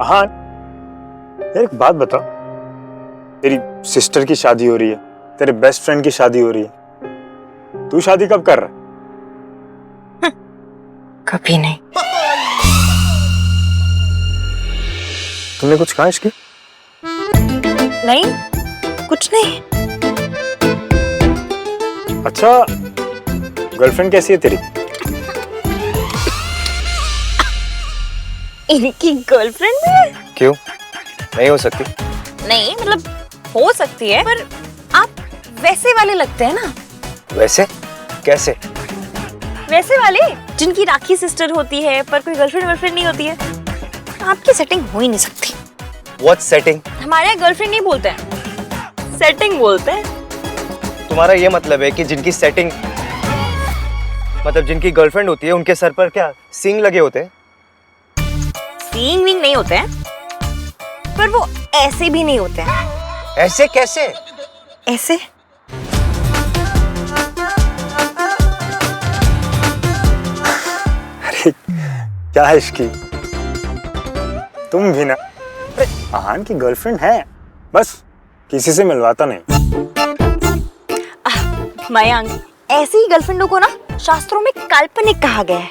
हाँ यार, एक बात बता, तेरी सिस्टर की शादी हो रही है, तेरे बेस्ट फ्रेंड की शादी हो रही है, तू शादी कब कर रहा है? कभी नहीं। तुमने कुछ कहा इसकी? नहीं, कुछ नहीं। अच्छा, गर्लफ्रेंड कैसी है तेरी? इनकी गर्लफ्रेंड भी है? क्यों नहीं हो सकती? नहीं मतलब हो सकती है, पर आप वैसे वाले लगते हैं ना। वैसे कैसे? वैसे वाले जिनकी राखी सिस्टर होती है पर कोई गर्लफ्रेंड नहीं होती है। आपकी सेटिंग हो ही नहीं सकती। What setting? हमारे यहाँ गर्लफ्रेंड नहीं बोलते हैं, सेटिंग बोलते हैं। तुम्हारा ये मतलब है कि जिनकी सेटिंग मतलब जिनकी गर्लफ्रेंड होती है उनके सर पर क्या सींग लगे होते हैं? सींग विंग नहीं होते हैं, पर वो ऐसे भी नहीं होते हैं। ऐसे कैसे? ऐसे अरे क्या है इसकी? तुम भी ना। अरे आहान की गर्लफ्रेंड है, बस किसी से मिलवाता नहीं। मयंक, ऐसी ही गर्लफ्रेंडों को ना शास्त्रों में काल्पनिक कहा गया है।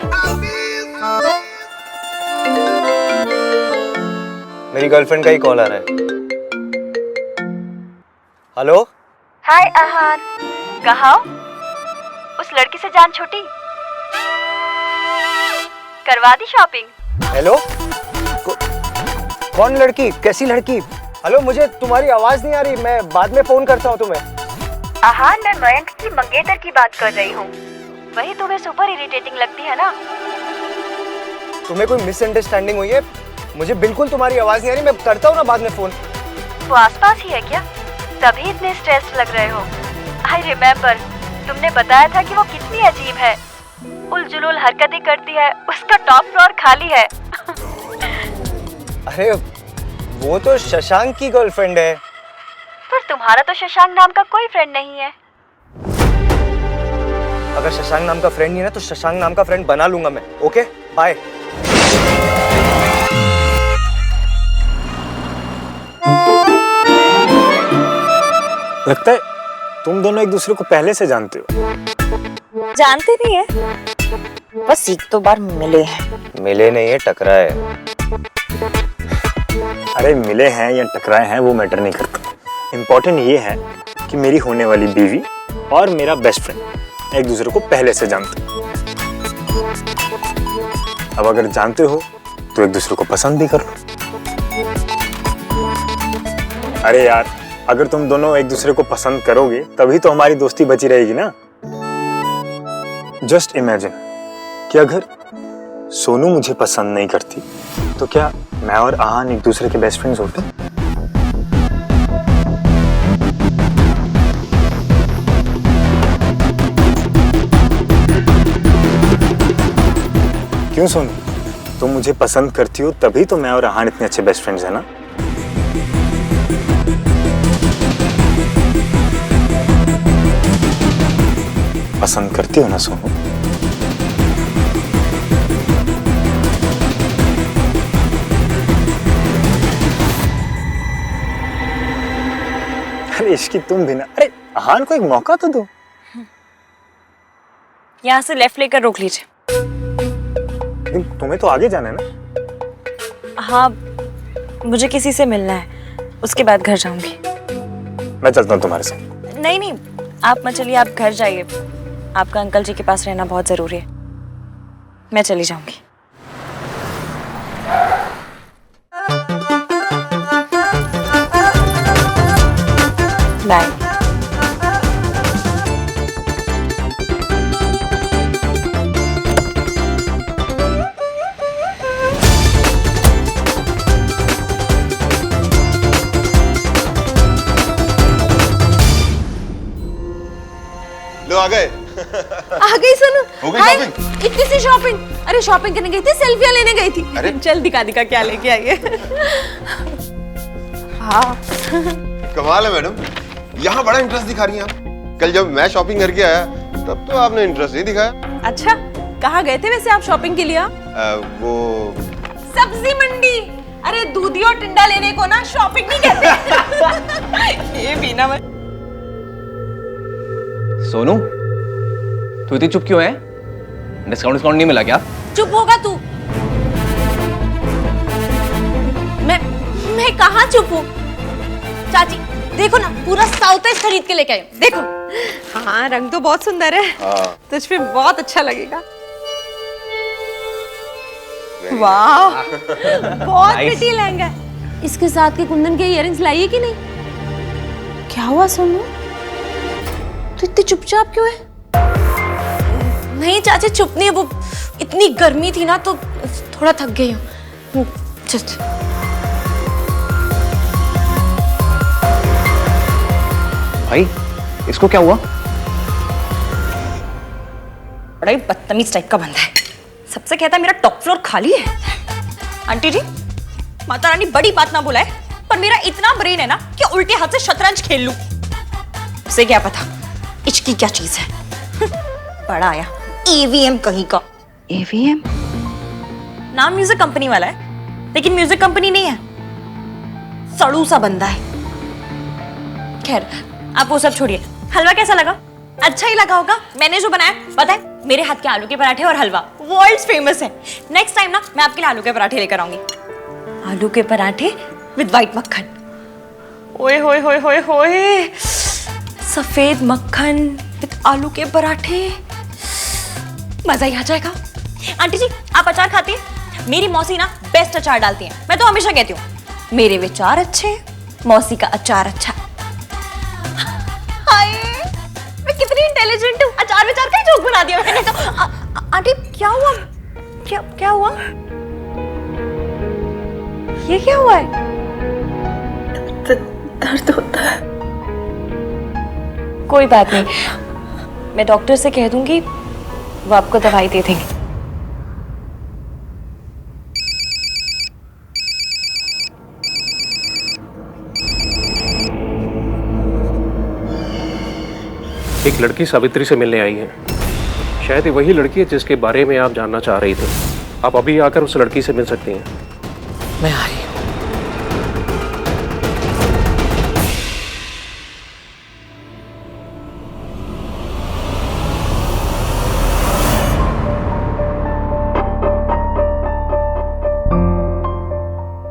मेरी गर्लफ्रेंड का ही कॉल आ रहा है। हेलो, हाय आहान, कहाँ हो? उस लड़की से जान छूटी? करवा दी शॉपिंग? हेलो, कौन लड़की? कैसी लड़की? हेलो, मुझे तुम्हारी आवाज नहीं आ रही, मैं बाद में फोन करता हूँ तुम्हें। आहान, मैं मयंक की मंगेतर की बात कर रही हूँ। वही तुम्हें सुपर इरिटेटिंग लगती है ना? तुम्हें कोई मिसअंडरस्टैंडिंग हुई है? मुझे बिल्कुल तुम्हारी आवाज नहीं आ रही, मैं करता हूँ ना बाद में फोन। वो आसपास ही है क्या? तभी इतने स्ट्रेस्ड लग रहे हो। आई रिमेम्बर, तुमने बताया था कि वो कितनी अजीब है, उलझुल हरकतें करती है, उसका टॉप फ्लोर खाली है। अरे वो तो शशांक की गर्लफ्रेंड है। पर तुम्हारा तो शशांक नाम का कोई फ्रेंड नहीं है। अगर शशांक नाम का फ्रेंड नहीं है ना तो शशांक नाम का फ्रेंड बना लूंगा मैं। Okay, bye. लगता है तुम दोनों एक दूसरे को पहले से जानते हो। जानते नहीं है, बस एक दो बार मिले हैं। मिले नहीं है, टकराए। अरे मिले हैं या टकराए हैं वो मैटर नहीं करता। इम्पोर्टेंट ये है कि मेरी होने वाली बीवी और मेरा बेस्ट फ्रेंड एक दूसरे को पहले से जानते हैं। अब अगर जानते हो तो एक दूसरे को पसंद भी कर लो। अरे यार, अगर तुम दोनों एक दूसरे को पसंद करोगे तभी तो हमारी दोस्ती बची रहेगी ना। जस्ट इमेजिन कि अगर सोनू मुझे पसंद नहीं करती तो क्या मैं और आहान एक दूसरे के बेस्ट फ्रेंड्स होते? क्यों सोनू, तुम मुझे पसंद करती हो तभी तो मैं और आहान इतने अच्छे बेस्ट फ्रेंड्स हैं ना। पसंद करती हो ना सोनू? अरे इसकी तुम भी ना। अरे आहान को एक मौका तो दो। यहाँ से लेफ्ट लेकर रोक लीजिए। तुम्हें तो आगे जाना है ना। हाँ, मुझे किसी से मिलना है, उसके बाद घर जाऊंगी। मैं चलता हूँ तुम्हारे साथ। नहीं नहीं, आप मत चलिए, आप घर जाइए। आपका अंकल जी के पास रहना बहुत जरूरी है। मैं चली जाऊंगी। बाय। लो आ गए। आ गई सोनू। हो गई हाय, शॉपिंग? इतनी सी शॉपिंग? अरे शॉपिंग करने गई थी, सेल्फियां लेने गई थी। अरे चल दिखा दिखा क्या लेके आई है। हाँ कमाल है मैडम, यहाँ बड़ा इंटरेस्ट दिखा रही हैं आप। कल जब मैं शॉपिंग करके आया तब तो आपने इंटरेस्ट नहीं दिखाया। अच्छा, कहाँ गए थे वैसे आप शॉपिंग के लिए? वो सब्जी मंडी। अरे दूधी और टिंडा लेने को ना शॉपिंग नहीं कहते। ये भी ना मैं। सोनू, तू इतनी चुप क्यों है? डिस्काउंट नहीं मिला क्या? चुप होगा तू। मैं कहाँ चुप हूँ? चाची देखो ना, पूरा साउथ खरीद के लेके आई हूँ। देखो। हाँ, रंग तो बहुत सुंदर है। तुझ पे बहुत अच्छा लगेगा। वाह, बहुत प्रिटी लहंगा है। इसके साथ के कुंदन के इयररिंग्स लाइए कि नहीं? क्या हुआ सोनू? तू इतनी चुपचाप क्यों है? नहीं चाची, चुप नहीं, वो इतनी गर्मी थी ना तो थोड़ा थक गई हूँ। भाई, इसको क्या हुआ? बड़ा ही बदतमीज टाइप का बंदा है। सबसे कहता है मेरा टॉप फ्लोर खाली है। आंटी जी, माता रानी बड़ी बात ना बुलाए, पर मेरा इतना ब्रेन है ना कि उल्टे हाथ से शतरंज खेल लूं। उसे क्या पता इचकी क्या चीज है। बड़ा आया ईवीएम कहीं का। ईवीएम नाम म्यूजिक कंपनी वाला है, लेकिन म्यूजिक कंपनी नहीं है। सड़ू सा बंदा है। खैर, आप वो सब छोड़िए। हलवा कैसा लगा? अच्छा ही लगा होगा। मैंने जो बनाया, पता है, मेरे हाथ के आलू के पराठे और हलवा वर्ल्ड फेमस है। नेक्स्ट टाइम ना मैं आपके लिए आलू के पराठे लेकर आऊंगी। आलू के पराठे विद व्हाइट मक्खन। ओए होए होए होए होए, सफेद मक्खन विद आलू के पराठे, मजा ही आ जाएगा। आंटी जी, आप अचार खाती हैं? मेरी मौसी ना बेस्ट अचार डालती हैं। मैं तो हमेशा कहती हूँ, मेरे विचार अच्छे, मौसी का अचार अच्छा। हाय, मैं कितनी इंटेलिजेंट हूँ। अचार विचार का ही जोक बना दिया मैंने तो। आंटी क्या हुआ? क्या हुआ? ये क्या हुआ है? दर्द होता है। कोई बात नहीं, मैं डॉक्टर से कह दूंगी, वो आपको दवाई दे देंगे। एक लड़की सावित्री से मिलने आई है। शायद ये वही लड़की है जिसके बारे में आप जानना चाह रही थी। आप अभी आकर उस लड़की से मिल सकती हैं। मैं आ रही हूँ।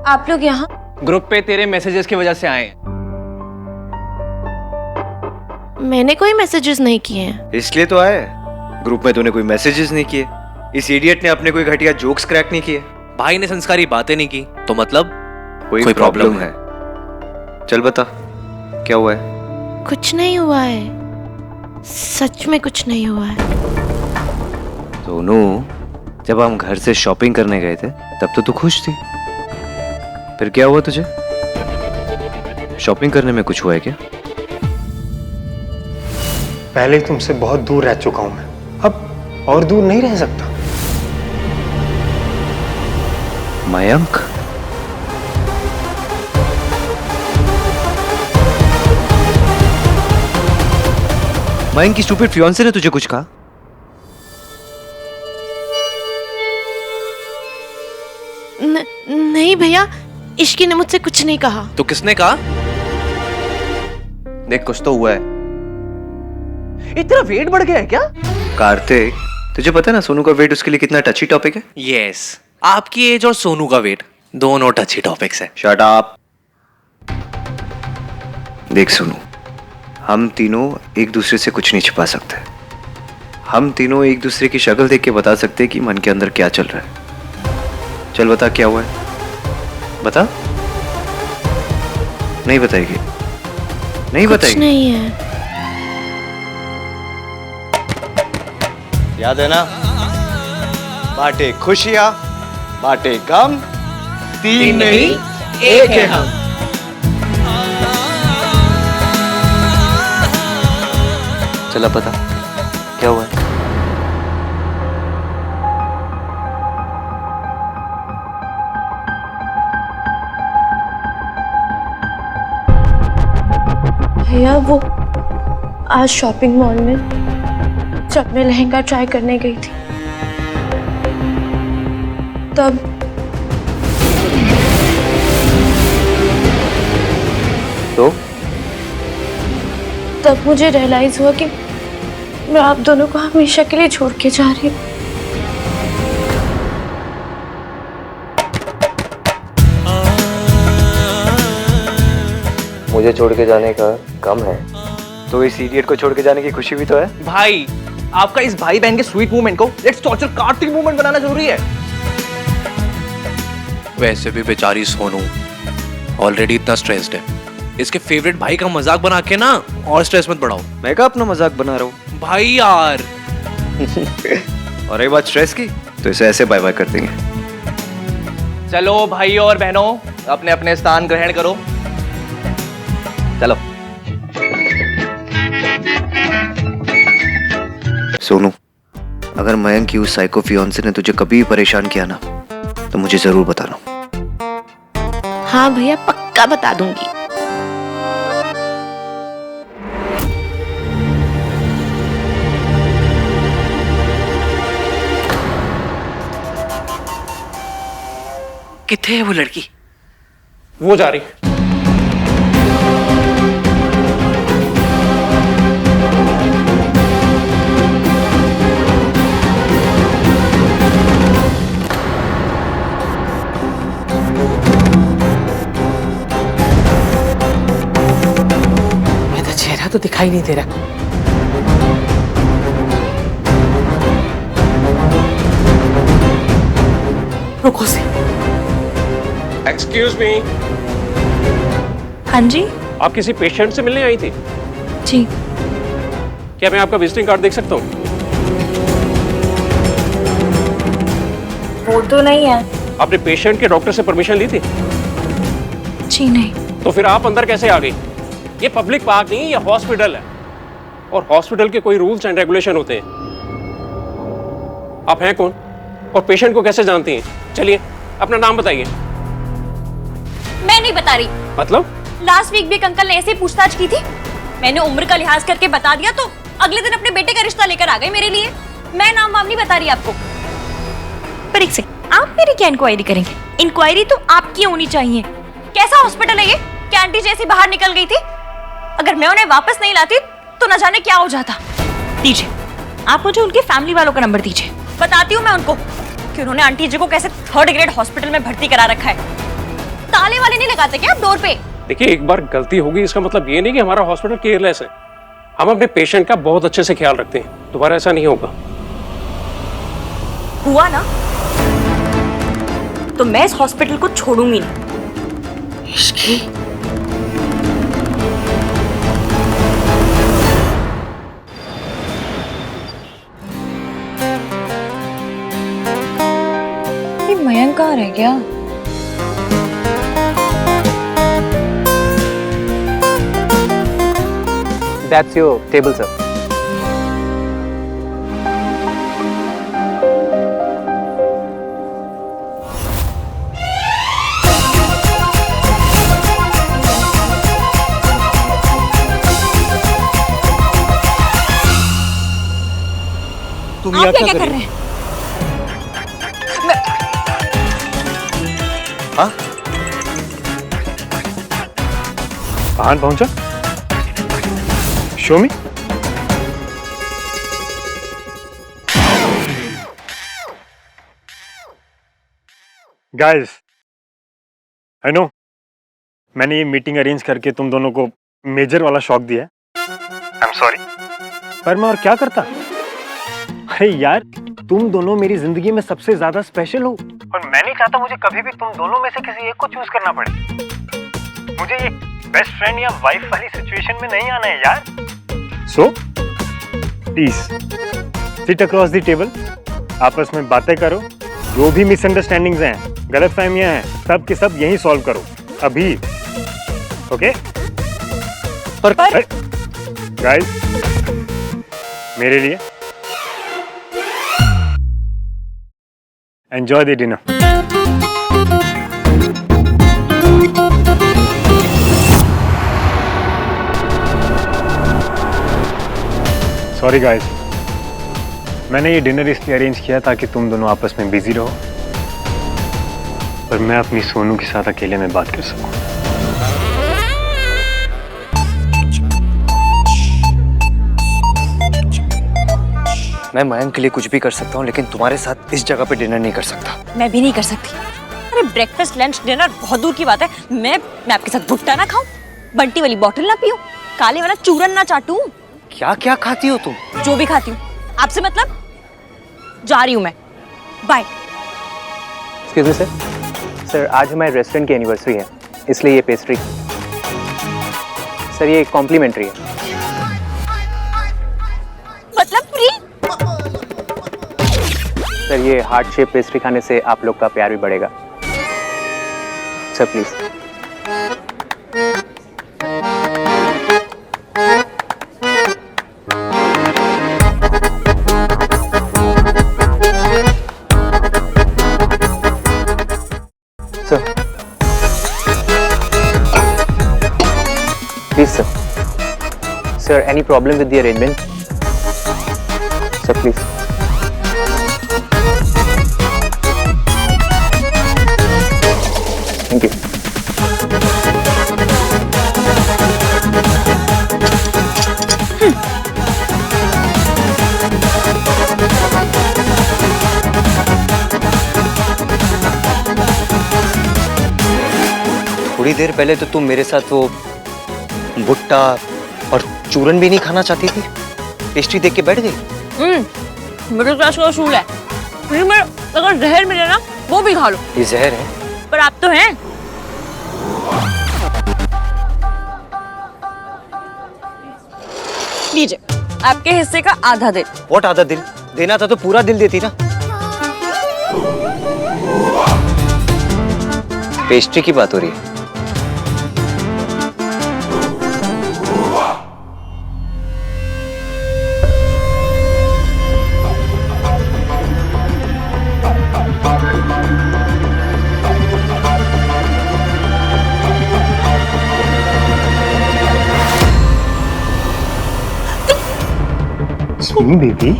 आप लोग यहाँ? ग्रुप पे तेरे मैसेजेस की वजह से आए हैं। मैंने कोई मैसेजेस नहीं किए हैं। इसलिए तो आए। ग्रुप में तूने कोई मैसेजेस नहीं किए। इस इडियट ने अपने कोई घटिया जोक्स क्रैक नहीं किए। भाई ने संस्कारी बातें नहीं की, तो मतलब कोई प्रॉब्लम है? चल बता, क्या हुआ है? कुछ नहीं हुआ है, सच में कुछ नहीं हुआ है। सोनू, जब हम घर से शॉपिंग करने गए थे तब तो तू खुश थी। फिर क्या हुआ तुझे? शॉपिंग करने में कुछ हुआ है क्या? पहले तुमसे बहुत दूर रह चुका हूं मैं, अब और दूर नहीं रह सकता। मयंक, मयंक की स्टूपिड फियांसे ने तुझे कुछ कहा? नहीं भैया, इश्की ने मुझसे कुछ नहीं कहा। तो किसने कहा? देख, कुछ तो हुआ है। इतना वेट बढ़ गया है क्या? कार्तिक, तुझे पता है ना सोनू का वेट उसके लिए कितना टची टॉपिक है? यस, आपकी एज और सोनू का वेट दोनों टची टॉपिक्स है। Shut up. देख सोनू, हम तीनों एक दूसरे से कुछ नहीं छिपा सकते। हम तीनों एक दूसरे की शक्ल देख के बता सकते हैं कि मन के अंदर क्या चल रहा है। चल बता, क्या हुआ है? बता। नहीं बताएगी? नहीं बताएगी? कुछ नहीं है। याद है ना, बांटे खुशियां, बांटे गम, तीन नहीं एक है हम। चला पता, क्या हुआ है? भैया, वो आज शॉपिंग मॉल में जब मैं लहंगा ट्राई करने गई थी, तब तो तब मुझे रियलाइज हुआ कि मैं आप दोनों को हमेशा के लिए छोड़ के जा रही हूँ। मुझे छोड़ के जाने का गम है, तो इस इडियट को छोड़ के जाने की खुशी भी तो है। भाई आपका इस भाई बहन के स्वीट मूवमेंट को लेट्स टॉर्चर कार्तिक मूवमेंट बनाना जरूरी है। वैसे भी बेचारी सोनू ऑलरेडी इतना स्ट्रेस्ड है, इसके फेवरेट भाई का मजाक बना के ना और स्ट्रेस मत बढ़ाओ। मैं का अपना मजाक बना रहा हूँ भाई यार। और एक बात स्ट्रेस की, तो इसे ऐसे बाय बाय कर देंगे। चलो भाई और बहनों, अपने अपने स्थान ग्रहण करो। चलो। सोनू, अगर मयंक की उस साइको फियांसे ने तुझे कभी भी परेशान किया ना, तो मुझे जरूर बताना। हाँ भैया, पक्का बता दूंगी। कितने है वो लड़की? वो जा रही। चेहरा तो दिखाई नहीं दे रहा। रुको से। एक्सक्यूज मी, हाँ जी। आप किसी पेशेंट से मिलने आई थी? जी। क्या मैं आपका विजिटिंग कार्ड देख सकता हूँ? वो तो नहीं है। आपने पेशेंट के डॉक्टर से परमिशन ली थी? जी नहीं। तो फिर आप अंदर कैसे आ गई? ये पब्लिक पार्क नहीं, ये हॉस्पिटल है, और हॉस्पिटल के कोई रूल्स एंड रेगुलेशन होते हैं। आप हैं कौन और पेशेंट को कैसे जानती हैं? चलिए अपना नाम बताइए। मैं नहीं बता रही। मतलब? लास्ट वीक भी एक अंकल ने ऐसे ही पूछताछ की थी, मैंने उम्र का लिहाज करके बता दिया, तो अगले दिन अपने बेटे का रिश्ता लेकर आ गए मेरे लिए। मैं नाम वाम नहीं बता रही आपको। पर एक सेकंड, आप मेरी क्या इंक्वायरी करेंगे? इंक्वायरी तो आपकी होनी चाहिए। कैसा हॉस्पिटल है ये? क्या आंटी जैसी बाहर निकल गई थी? अगर मैं उन्हें वापस नहीं लाती तो न जाने क्या हो जाता। दीजिए, आप मुझे उनके फैमिली वालों का नंबर दीजिए, बताती हूँ मैं उनको कि उन्होंने आंटी जी को कैसे 3rd ग्रेड हॉस्पिटल में भर्ती करा रखा है। ताले वाले नहीं लगाते क्या आप डोर पे? देखिए, एक बार गलती होगी इसका मतलब ये नहीं कि हमारा हॉस्पिटल केयरलेस है। हम अपने पेशेंट का बहुत अच्छे से ख्याल रखते हैं, दोबारा ऐसा नहीं होगा। हुआ ना तो मैं इस हॉस्पिटल को छोड़ूंगी नहीं। इश्की मयंक कहाँ रह गया? That's your table, sir. तुम यहाँ क्या कर रहे हैं? हाँ? कहाँ पहुंचा? Show me. Guys, I know मैंने ये मीटिंग अरेंज करके तुम दोनों को मेजर वाला शॉक दिया है। आई एम सॉरी, पर मैं और क्या करता। अरे यार, तुम दोनों मेरी जिंदगी में सबसे ज्यादा स्पेशल हो, और मैं नहीं चाहता मुझे कभी भी तुम दोनों में से किसी एक को चूज करना पड़े। मुझे ये बेस्ट फ्रेंड या वाइफ वाली सिचुएशन में नहीं आना है यार। So please sit across the table, आपस में बातें करो, जो भी मिसअंडरस्टैंडिंग्स हैं, गलतफहमियां हैं, सब के सब यहीं सॉल्व करो अभी। ओके? पर गाइस, मेरे लिए enjoy the dinner. Sorry guys, मैंने ये डिनर इसलिए अरेंज किया ताकि तुम दोनों आपस में बिजी रहो, पर मैं अपनी सोनू के साथ अकेले में बात कर सकूं। मैं मयंक के लिए कुछ भी कर सकता हूँ, लेकिन तुम्हारे साथ इस जगह पे डिनर नहीं कर सकता। मैं भी नहीं कर सकती। अरे ब्रेकफास्ट लंच डिनर बहुत दूर की बात है। मैं आपके साथ भुट्टा ना खाऊं, बंटी वाली बॉटल ना पीऊं, काले वाला चूरन ना चाटूं। क्या क्या खाती हो तुम? जो भी खाती हूँ, आपसे मतलब। जा रही हूँ मैं, bye. Excuse me sir, sir आज हमारे रेस्टोरेंट की एनिवर्सरी है, इसलिए ये पेस्ट्री सर ये कॉम्प्लीमेंट्री है। मतलब फ्री? सर ये हार्ट शेप पेस्ट्री खाने से आप लोग का प्यार भी बढ़ेगा। Sir please. Sir please sir. Sir any problem with the arrangement? Sir please. Thank you. थोड़ी देर पहले तो तुम मेरे साथ वो भुट्टा और चूरन भी नहीं खाना चाहती थी, पेस्ट्री देख के बैठ गई। मिडिल क्लास का असूल है। मैं अगर जहर मिले ना वो भी खा लो। ये जहर है। पर आप तो हैं। लीजिए आपके हिस्से का आधा दिल। व्हाट आधा दिल? देना था तो पूरा दिल देती ना। पेस्ट्री की बात हो रही है। सोनू बेबी,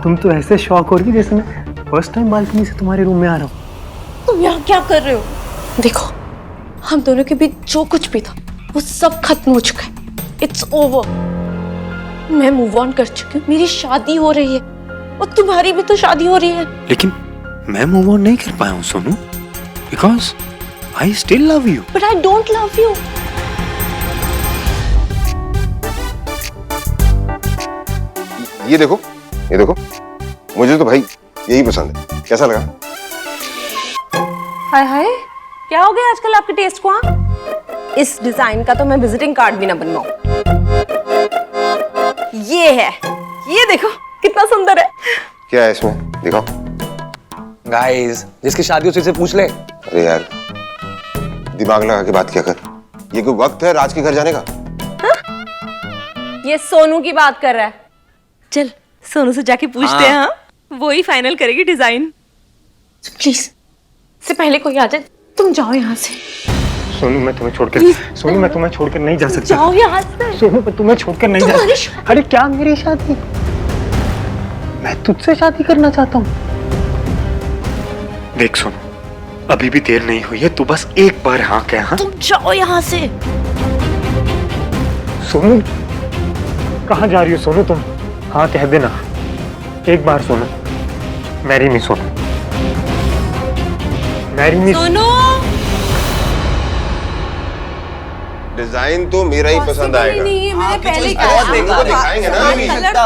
तुम तो ऐसे शॉक हो रही है जैसे मैं फर्स्ट टाइम बालकनी से तुम्हारे रूम में आ रहा हूँ। तुम यहाँ क्या कर रहे हो? देखो, हम दोनों के बीच जो कुछ भी था वो सब खत्म हो चुका है। It's over. मैं मूव ऑन कर चुकी हूँ। मेरी शादी हो रही है और तुम्हारी भी तो शादी हो रही है। लेकिन मैं मूव ऑन नहीं कर पाया हूँ Sonu, because I still love you. But I don't love you. ये देखो, ये देखो, मुझे तो भाई यही पसंद है। कैसा लगा? हाय हाय, क्या हो गया आजकल आपके टेस्ट को? हाँ, इस डिजाइन का तो मैं विजिटिंग कार्ड भी ना बनवाऊं। ये है, ये देखो कितना सुंदर है। क्या है इसमें? दिखाओ। गाइस जिसकी शादी उसी से पूछ ले। अरे यार, दिमाग लगा के बात क्या कर। ये कोई वक्त है राज के घर जाने का? ये सोनू की बात कर रहा है। चल सोनू से जाके पूछते हैं। हाँ, वो ही फाइनल करेगी डिजाइन। प्लीज, इससे पहले कोई आ जाए। तुम जाओ यहाँ से। सोनू मैं तुम्हें छोड़कर, सोनू मैं तुम्हें छोड़कर नहीं जा सकता। जाओ यहाँ से। सोनू मैं तुम्हें छोड़कर नहीं जा सकता। अरे क्या मेरी शादी? मैं तुझसे शादी करना चाहता हूँ। देख सोनू, अभी भी देर नहीं हुई है, तू बस एक बार हाँ कह। हाँ तुम जाओ यहाँ से। सोनू कहाँ जा रही हो सोनू? तुम हाँ कह देना एक बार। Sonu marry me. Sonu marry me. Sonu design तो मेरा ही पसंद आएगा। नहीं, मैंने पहले दिखाएंगे ना।